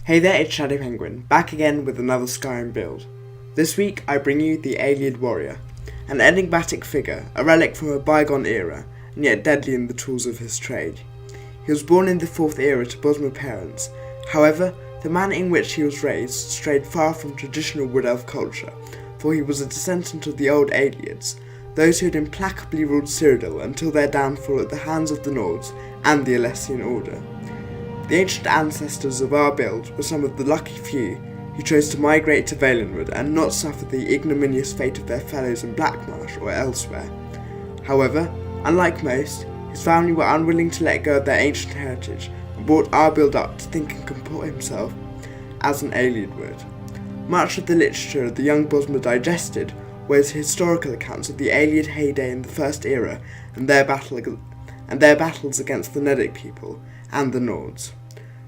Hey there, it's Shadow Penguin, back again with another Skyrim build. This week I bring you the Ayleid warrior, an enigmatic figure, a relic from a bygone era, and yet deadly in the tools of his trade. He was born in the 4th era to Bosmer parents. However, the manner in which he was raised strayed far from traditional Wood Elf culture, for he was a descendant of the old Ayleids, those who had implacably ruled Cyrodiil until their downfall at the hands of the Nords and the Alessian Order. The ancient ancestors of our build were some of the lucky few who chose to migrate to Valenwood and not suffer the ignominious fate of their fellows in Blackmarsh or elsewhere. However, unlike most, his family were unwilling to let go of their ancient heritage and brought our build up to think and comport himself as an Ayleid would. Much of the literature the young Bosmer digested was historical accounts of the Ayleid heyday in the First Era and their battles against the Nedic people and the Nords.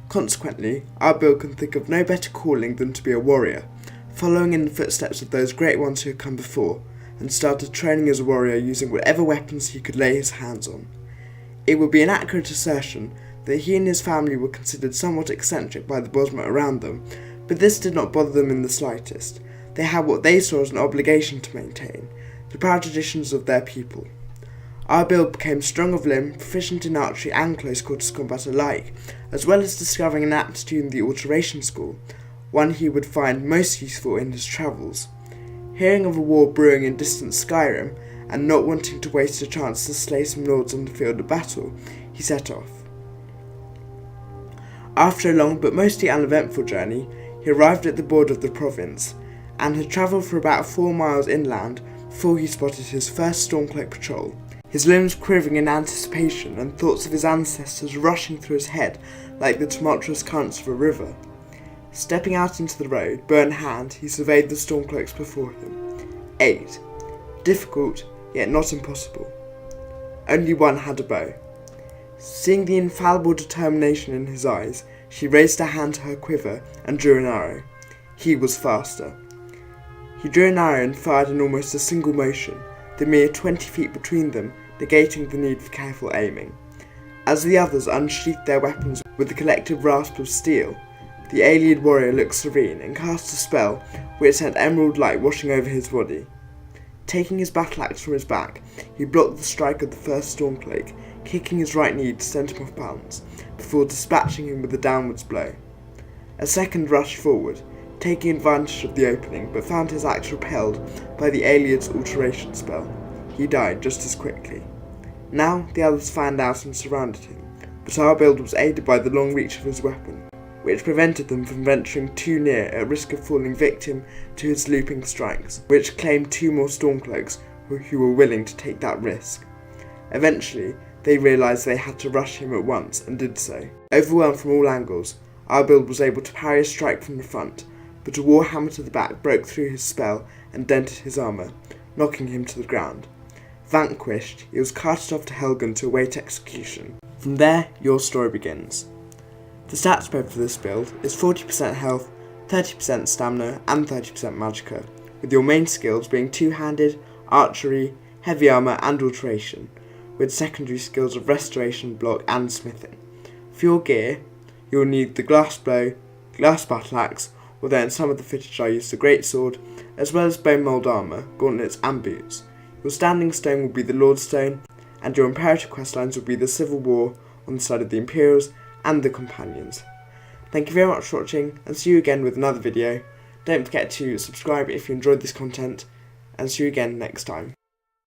Consequently, our build can think of no better calling than to be a warrior, following in the footsteps of those great ones who had come before, and started training as a warrior using whatever weapons he could lay his hands on. It would be an accurate assertion that he and his family were considered somewhat eccentric by the Bosmer around them, but this did not bother them in the slightest. They had what they saw as an obligation to maintain, the proud traditions of their people. Our build became strong of limb, proficient in archery and close quarters combat alike, as well as discovering an aptitude in the alteration school, one he would find most useful in his travels. Hearing of a war brewing in distant Skyrim, and not wanting to waste a chance to slay some lords on the field of battle, he set off. After a long but mostly uneventful journey, he arrived at the border of the province, and had travelled for about 4 miles inland before he spotted his first Stormcloak patrol. His limbs quivering in anticipation and thoughts of his ancestors rushing through his head like the tumultuous currents of a river. Stepping out into the road, bow in hand, he surveyed the Stormcloaks before him. 8. Difficult, yet not impossible. Only one had a bow. Seeing the infallible determination in his eyes, she raised her hand to her quiver and drew an arrow. He was faster. He drew an arrow and fired in almost a single motion, the mere 20 feet between them negating the need for careful aiming. As the others unsheathed their weapons with the collective rasp of steel, the Ayleid warrior looked serene and cast a spell which sent emerald light washing over his body. Taking his battle axe from his back, he blocked the strike of the first Stormcloak, kicking his right knee to send him off balance, before dispatching him with a downwards blow. A second rushed forward, taking advantage of the opening, but found his axe repelled by the Ayleid's alteration spell. He died just as quickly. Now the others fanned out and surrounded him, but our build was aided by the long reach of his weapon, which prevented them from venturing too near at risk of falling victim to his looping strikes, which claimed 2 more Stormcloaks who were willing to take that risk. Eventually, they realised they had to rush him at once, and did so. Overwhelmed from all angles, our build was able to parry a strike from the front, but a warhammer to the back broke through his spell and dented his armour, knocking him to the ground. Vanquished, he was carted off to Helgen to await execution. From there, your story begins. The stat spread for this build is 40% health, 30% stamina and 30% magicka, with your main skills being two-handed, archery, heavy armour and alteration, with secondary skills of restoration, block and smithing. For your gear, you will need the glass bow, glass battle axe, although in some of the footage I used the greatsword, as well as bone mould armour, gauntlets and boots. Your standing stone will be the Lordstone, and your imperative questlines will be the Civil War on the side of the Imperials and the Companions. Thank you very much for watching, and see you again with another video. Don't forget to subscribe if you enjoyed this content, and see you again next time.